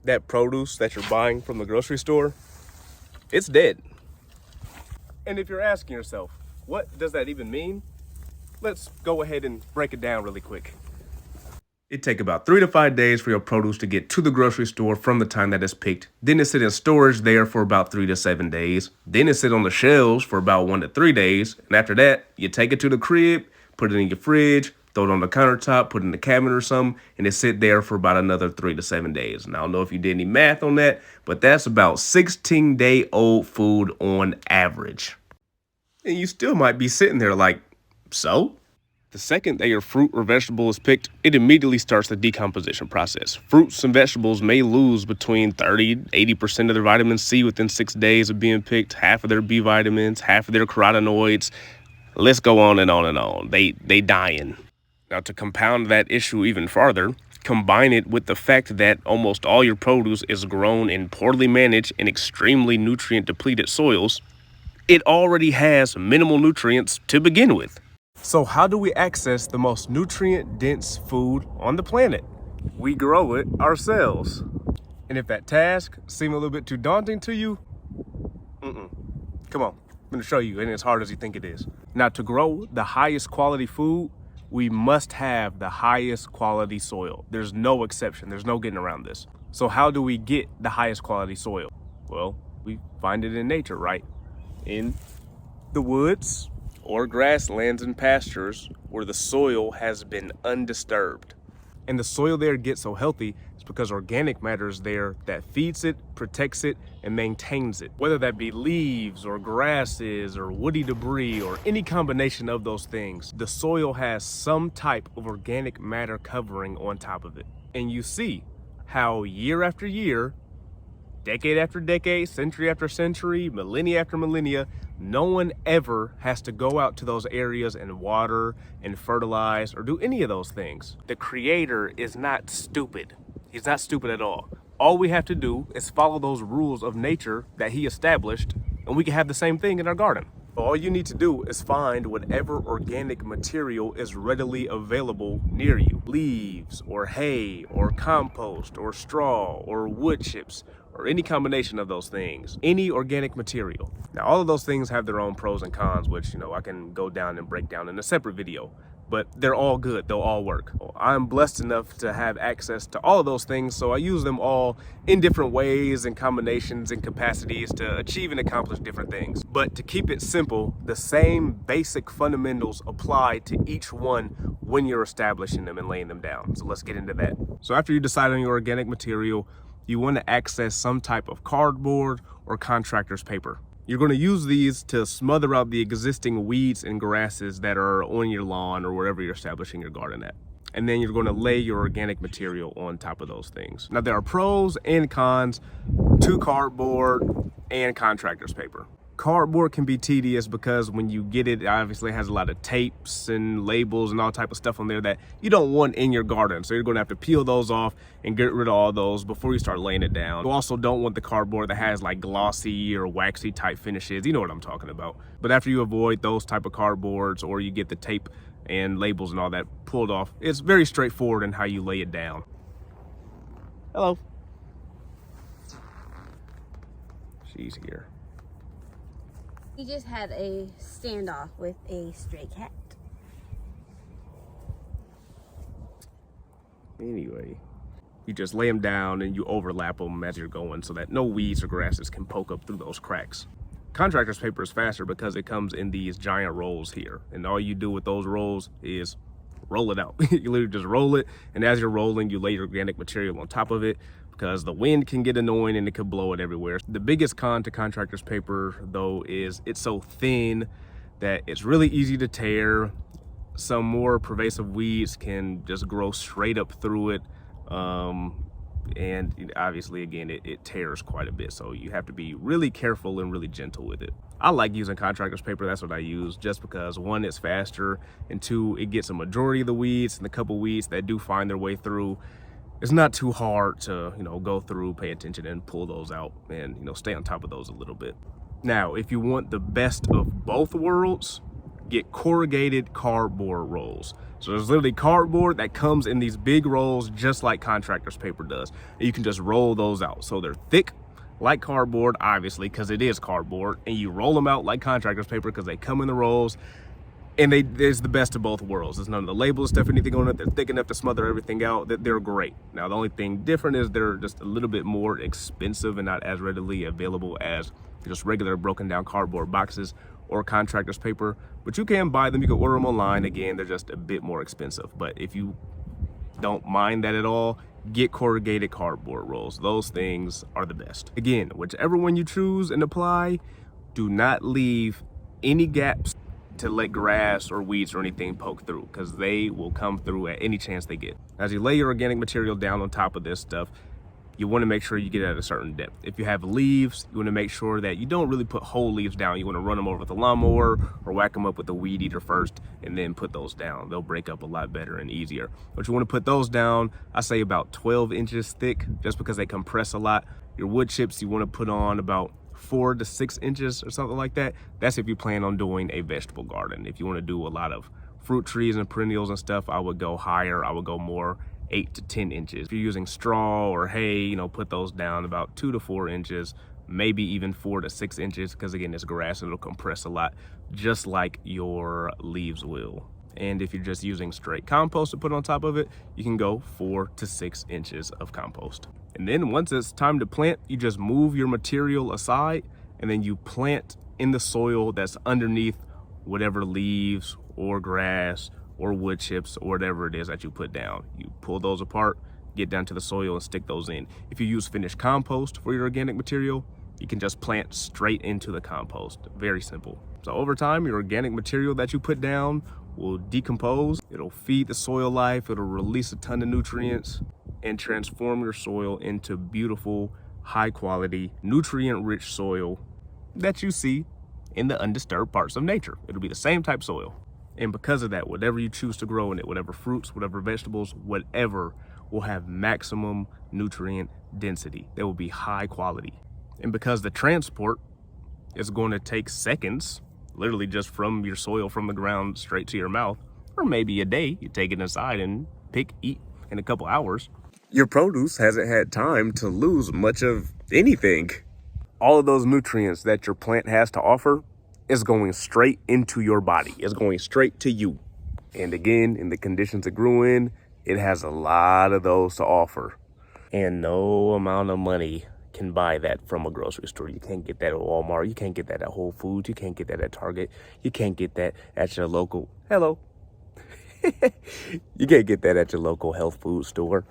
that produce that you're buying from the grocery store, it's dead. And if you're asking yourself, what does that even mean? Let's go ahead and break it down really quick. It takes about 3 to 5 days for your produce to get to the grocery store from the time that it's picked. Then it sits in storage there for about 3 to 7 days. Then it sits on the shelves for about 1 to 3 days. And after that, you take it to the crib, put it in your fridge, throw it on the countertop, put it in the cabinet or something, and it sit there for about another 3 to 7 days. And I don't know if you did any math on that, but that's about 16-day-old food on average. And you still might be sitting there like, so? The second that your fruit or vegetable is picked, it immediately starts the decomposition process. Fruits and vegetables may lose between 30 to 80% of their vitamin C within 6 days of being picked, half of their B vitamins, half of their carotenoids. Let's go on and on and on. They dying. Now, to compound that issue even farther, combine it with the fact that almost all your produce is grown in poorly managed and extremely nutrient depleted soils. It already has minimal nutrients to begin with. So how do we access the most nutrient-dense food on the planet? We grow it ourselves. And if that task seems a little bit too daunting to you, come on, I'm gonna show you, it ain't as hard as you think it is. Now, to grow the highest quality food, we must have the highest quality soil. There's no exception, there's no getting around this. So how do we get the highest quality soil? Well, we find it in nature, right? In the woods, or grasslands and pastures where the soil has been undisturbed. And the soil there gets so healthy is because organic matter is there that feeds it, protects it, and maintains it. Whether that be leaves or grasses or woody debris or any combination of those things, the soil has some type of organic matter covering on top of it. And you see how year after year, decade after decade, century after century, millennia after millennia, no one ever has to go out to those areas and water and fertilize or do any of those things. The Creator is not stupid. He's not stupid at all. All we have to do is follow those rules of nature that He established, and we can have the same thing in our garden. All you need to do is find whatever organic material is readily available near you. Leaves or hay or compost or straw or wood chips or any combination of those things. Any organic material. Now, all of those things have their own pros and cons, which, I can go down and break down in a separate video. But they're all good, they'll all work. I'm blessed enough to have access to all of those things, so I use them all in different ways and combinations and capacities to achieve and accomplish different things. But to keep it simple, the same basic fundamentals apply to each one when you're establishing them and laying them down. So let's get into that. So after you decide on your organic material, you want to access some type of cardboard or contractor's paper. You're going to use these to smother out the existing weeds and grasses that are on your lawn or wherever you're establishing your garden at. And then you're going to lay your organic material on top of those things. Now, there are pros and cons to cardboard and contractor's paper. Cardboard can be tedious because when you get it, obviously it has a lot of tapes and labels and all type of stuff on there that you don't want in your garden. So you're going to have to peel those off and get rid of all those before you start laying it down. You also don't want the cardboard that has like glossy or waxy type finishes. You know what I'm talking about. But after you avoid those type of cardboards or you get the tape and labels and all that pulled off, it's very straightforward in how you lay it down. Hello. She's here. He just had a standoff with a stray cat. Anyway, you just lay them down and you overlap them as you're going so that no weeds or grasses can poke up through those cracks. Contractor's paper is faster because it comes in these giant rolls here. And all you do with those rolls is roll it out. You literally just roll it. And as you're rolling, you lay your organic material on top of it, because the wind can get annoying and it could blow it everywhere. The biggest con to contractor's paper, though, is it's so thin that it's really easy to tear. Some more pervasive weeds can just grow straight up through it. And obviously, again, it tears quite a bit. So you have to be really careful and really gentle with it. I like using contractor's paper. That's what I use, just because one, it's faster, and two, it gets a majority of the weeds, and the couple weeds that do find their way through, it's not too hard to, go through, pay attention, and pull those out and, stay on top of those a little bit. Now, if you want the best of both worlds, get corrugated cardboard rolls. So there's literally cardboard that comes in these big rolls, just like contractor's paper does. And you can just roll those out. So they're thick like cardboard, obviously, because it is cardboard, and you roll them out like contractor's paper because they come in the rolls. And there's the best of both worlds. There's none of the labels stuff, anything on it. They're thick enough to smother everything out. They're great. Now, the only thing different is they're just a little bit more expensive and not as readily available as just regular broken down cardboard boxes or contractor's paper. But you can buy them. You can order them online. Again, they're just a bit more expensive. But if you don't mind that at all, get corrugated cardboard rolls. Those things are the best. Again, whichever one you choose and apply, do not leave any gaps to let grass or weeds or anything poke through, because they will come through at any chance they get. As you lay your organic material down on top of this stuff, you want to make sure you get at a certain depth. If you have leaves, you want to make sure that you don't really put whole leaves down. You want to run them over with a lawnmower or whack them up with a weed eater first and then put those down. They'll break up a lot better and easier. But you want to put those down, I say about 12 inches thick, just because they compress a lot. Your wood chips, you want to put on about 4 to 6 inches or something like that. That's if you plan on doing a vegetable garden. If you want to do a lot of fruit trees and perennials and stuff, I would go higher. I would go more 8 to 10 inches. If you're using straw or hay, you know, put those down about 2 to 4 inches, maybe even 4 to 6 inches, because again, it's grass and it'll compress a lot, just like your leaves will. And if you're just using straight compost to put on top of it, you can go 4 to 6 inches of compost. And then once it's time to plant, you just move your material aside and then you plant in the soil that's underneath whatever leaves or grass or wood chips or whatever it is that you put down. You pull those apart, get down to the soil and stick those in. If you use finished compost for your organic material, you can just plant straight into the compost. Very simple. So over time, your organic material that you put down will decompose. It'll feed the soil life. It'll release a ton of nutrients and transform your soil into beautiful, high quality, nutrient rich soil that you see in the undisturbed parts of nature. It'll be the same type soil. And because of that, whatever you choose to grow in it, whatever fruits, whatever vegetables, whatever, will have maximum nutrient density. They will be high quality. And because the transport is going to take seconds, literally just from your soil, from the ground straight to your mouth, or maybe a day, you take it inside and eat in a couple hours, your produce hasn't had time to lose much of anything. All of those nutrients that your plant has to offer is going straight into your body. It's going straight to you. And again, in the conditions it grew in, it has a lot of those to offer. And no amount of money can buy that from a grocery store. You can't get that at Walmart. You can't get that at Whole Foods. You can't get that at Target. You can't get that at your local, hello. You can't get that at your local health food store.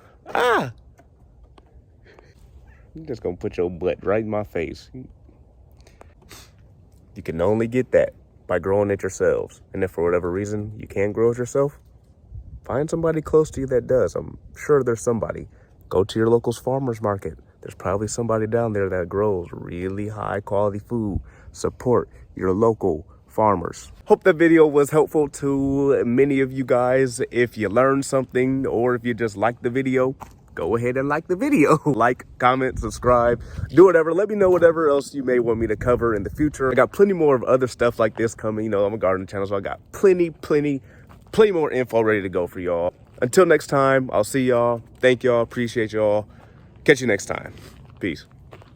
You're just gonna put your butt right in my face. You can only get that by growing it yourselves. And if for whatever reason you can't grow it yourself, find somebody close to you that does. I'm sure there's somebody. Go to your local farmer's market. There's probably somebody down there that grows really high quality food. Support your local farmers. Hope the video was helpful to many of you guys. If you learned something or if you just liked the video, go ahead and like the video. Like, comment, subscribe, do whatever. Let me know whatever else you may want me to cover in the future. I got plenty more of other stuff like this coming. You know, I'm a gardening channel, so I got plenty more info ready to go for y'all. Until next time, I'll see y'all. Thank y'all. Appreciate y'all. Catch you next time. Peace.